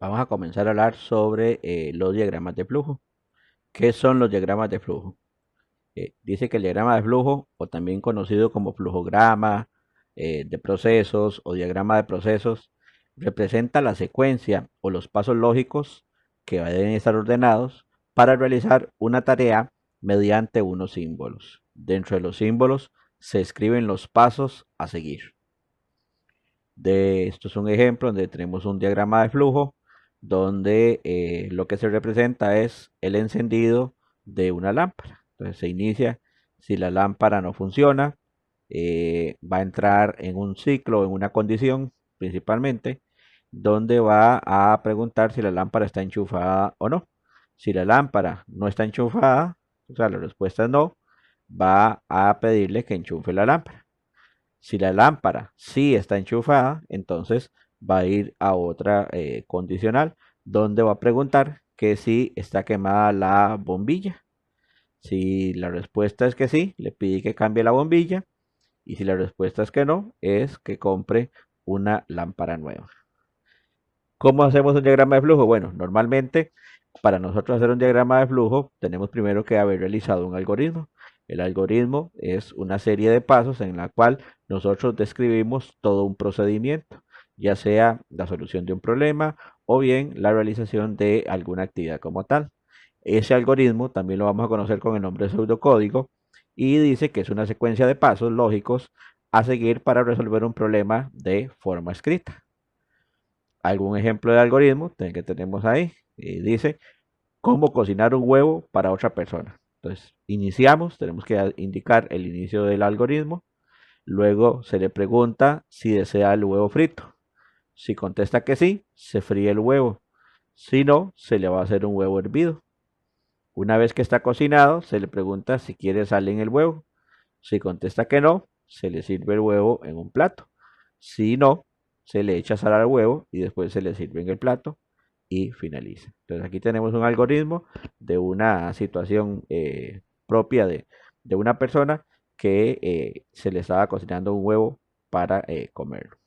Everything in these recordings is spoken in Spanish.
Vamos a comenzar a hablar sobre los diagramas de flujo. ¿Qué son los diagramas de flujo? Dice que el diagrama de flujo, o también conocido como flujograma de procesos o diagrama de procesos, representa la secuencia o los pasos lógicos que deben estar ordenados para realizar una tarea mediante unos símbolos. Dentro de los símbolos se escriben los pasos a seguir. Esto es un ejemplo donde tenemos un diagrama de flujo donde lo que se representa es el encendido de una lámpara. Entonces se inicia, si la lámpara no funciona, va a entrar en un ciclo, en una condición principalmente, donde va a preguntar si la lámpara está enchufada o no. Si la lámpara no está enchufada, o sea, la respuesta es no, va a pedirle que enchufe la lámpara. Si la lámpara sí está enchufada, entonces va a ir a otra condicional donde va a preguntar que si está quemada la bombilla. Si la respuesta es que sí, le pide que cambie la bombilla. Y si la respuesta es que no, es que compre una lámpara nueva. ¿Cómo hacemos un diagrama de flujo? Bueno, normalmente para nosotros hacer un diagrama de flujo tenemos primero que haber realizado un algoritmo. El algoritmo es una serie de pasos en la cual nosotros describimos todo un procedimiento, ya sea la solución de un problema o bien la realización de alguna actividad como tal. Ese algoritmo también lo vamos a conocer con el nombre de pseudocódigo y dice que es una secuencia de pasos lógicos a seguir para resolver un problema de forma escrita. Algún ejemplo de algoritmo que tenemos ahí. Dice cómo cocinar un huevo para otra persona. Entonces, iniciamos, tenemos que indicar el inicio del algoritmo. Luego se le pregunta si desea el huevo frito. Si contesta que sí, se fríe el huevo. Si no, se le va a hacer un huevo hervido. Una vez que está cocinado, se le pregunta si quiere sal en el huevo. Si contesta que no, se le sirve el huevo en un plato. Si no, se le echa sal al huevo y después se le sirve en el plato y finaliza. Entonces aquí tenemos un algoritmo de una situación propia de una persona que se le estaba cocinando un huevo para comerlo.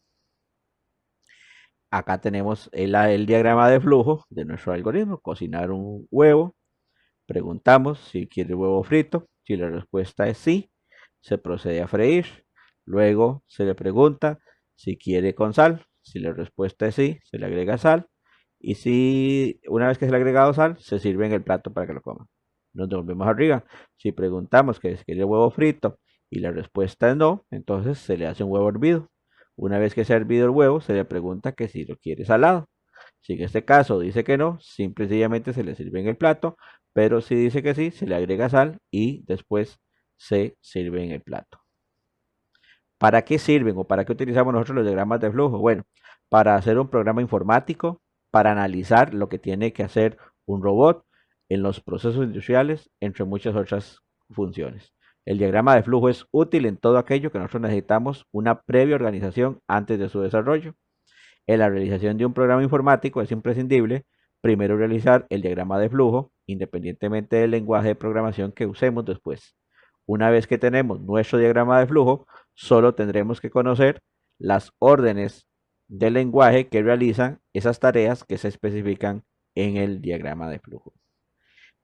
Acá tenemos el diagrama de flujo de nuestro algoritmo. Cocinar un huevo. Preguntamos si quiere huevo frito. Si la respuesta es sí, se procede a freír. Luego se le pregunta si quiere con sal. Si la respuesta es sí, se le agrega sal. Y si una vez que se le ha agregado sal, se sirve en el plato para que lo coma. Nos devolvemos arriba. Si preguntamos que si quiere huevo frito y la respuesta es no, entonces se le hace un huevo hervido. Una vez que se ha hervido el huevo, se le pregunta que si lo quiere salado. Si en este caso dice que no, simple y sencillamente se le sirve en el plato, pero si dice que sí, se le agrega sal y después se sirve en el plato. ¿Para qué sirven o para qué utilizamos nosotros los diagramas de flujo? Bueno, para hacer un programa informático, para analizar lo que tiene que hacer un robot en los procesos industriales, entre muchas otras funciones. El diagrama de flujo es útil en todo aquello que nosotros necesitamos una previa organización antes de su desarrollo. En la realización de un programa informático es imprescindible primero realizar el diagrama de flujo, independientemente del lenguaje de programación que usemos después. Una vez que tenemos nuestro diagrama de flujo, solo tendremos que conocer las órdenes del lenguaje que realizan esas tareas que se especifican en el diagrama de flujo.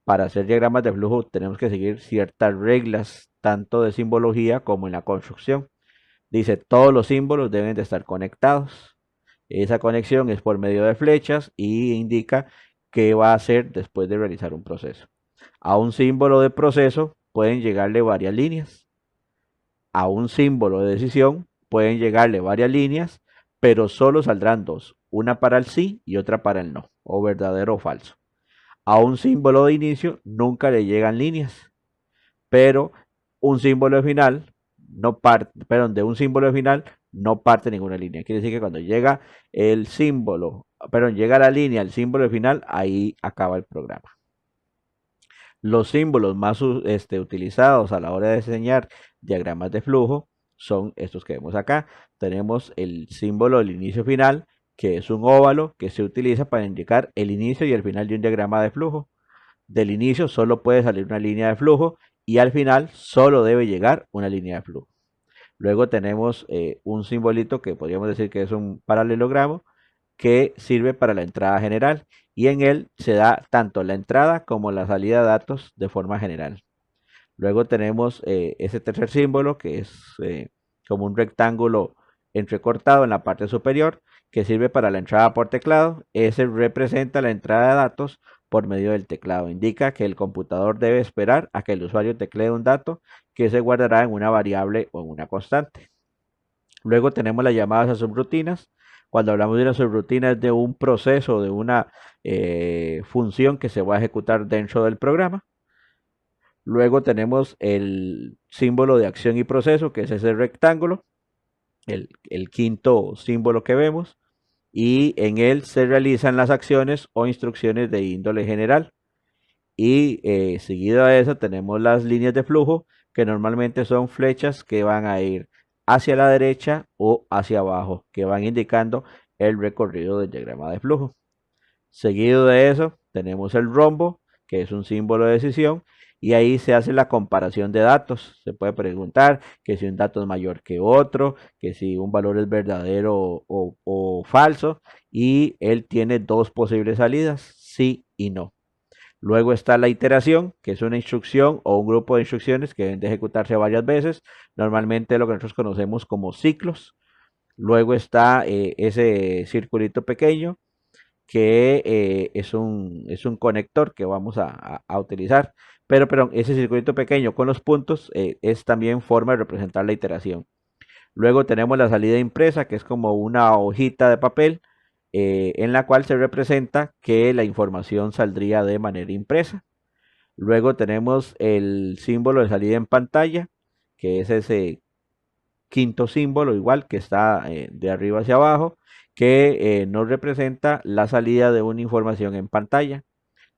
Para hacer diagramas de flujo tenemos que seguir ciertas reglas, tanto de simbología como en la construcción. Dice, todos los símbolos deben de estar conectados. Esa conexión es por medio de flechas y indica qué va a hacer después de realizar un proceso. A un símbolo de proceso pueden llegarle varias líneas. A un símbolo de decisión pueden llegarle varias líneas, pero solo saldrán dos, una para el sí y otra para el no, o verdadero o falso. A un símbolo de inicio nunca le llegan líneas, pero un símbolo de final no parte, perdón, de un símbolo de final no parte ninguna línea. Quiere decir que cuando llega el símbolo, perdón, llega la línea, el símbolo de final, ahí acaba el programa. Los símbolos más utilizados a la hora de diseñar diagramas de flujo son estos que vemos acá. Tenemos el símbolo del inicio final, que es un óvalo que se utiliza para indicar el inicio y el final de un diagrama de flujo. Del inicio solo puede salir una línea de flujo y al final solo debe llegar una línea de flujo. Luego tenemos un simbolito que podríamos decir que es un paralelogramo, que sirve para la entrada general y en él se da tanto la entrada como la salida de datos de forma general. Luego tenemos ese tercer símbolo que es como un rectángulo entrecortado en la parte superior que sirve para la entrada por teclado. Ese representa la entrada de datos por medio del teclado. Indica que el computador debe esperar a que el usuario teclee un dato que se guardará en una variable o en una constante. Luego tenemos las llamadas a subrutinas. Cuando hablamos de una subrutina es de un proceso, de una función que se va a ejecutar dentro del programa. Luego tenemos el símbolo de acción y proceso, que es ese rectángulo, el quinto símbolo que vemos, y en él se realizan las acciones o instrucciones de índole general. Y seguido a eso tenemos las líneas de flujo, que normalmente son flechas que van a ir hacia la derecha o hacia abajo, que van indicando el recorrido del diagrama de flujo. Seguido de eso, tenemos el rombo, que es un símbolo de decisión, y ahí se hace la comparación de datos. Se puede preguntar que si un dato es mayor que otro, que si un valor es verdadero o falso, y él tiene dos posibles salidas, sí y no. Luego está la iteración, que es una instrucción o un grupo de instrucciones que deben de ejecutarse varias veces, normalmente lo que nosotros conocemos como ciclos. Luego está ese circulito pequeño, que es un conector que vamos a utilizar. Pero ese circuito pequeño con los puntos es también forma de representar la iteración. Luego tenemos la salida impresa, que es como una hojita de papel en la cual se representa que la información saldría de manera impresa. Luego tenemos el símbolo de salida en pantalla, que es ese quinto símbolo, igual que está de arriba hacia abajo, que nos representa la salida de una información en pantalla.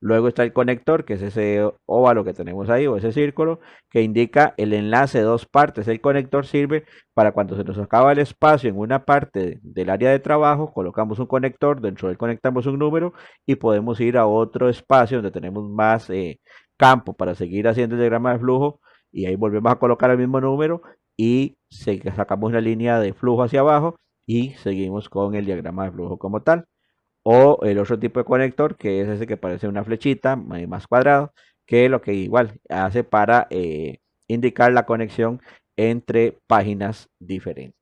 Luego está el conector, que es ese óvalo que tenemos ahí o ese círculo, que indica el enlace de dos partes. El conector sirve para cuando se nos acaba el espacio en una parte del área de trabajo, colocamos un conector, dentro del conectamos un número y podemos ir a otro espacio donde tenemos más campo para seguir haciendo el diagrama de flujo y ahí volvemos a colocar el mismo número y sacamos una línea de flujo hacia abajo y seguimos con el diagrama de flujo como tal. O el otro tipo de conector, que es ese que parece una flechita más cuadrado, que lo que igual hace para indicar la conexión entre páginas diferentes.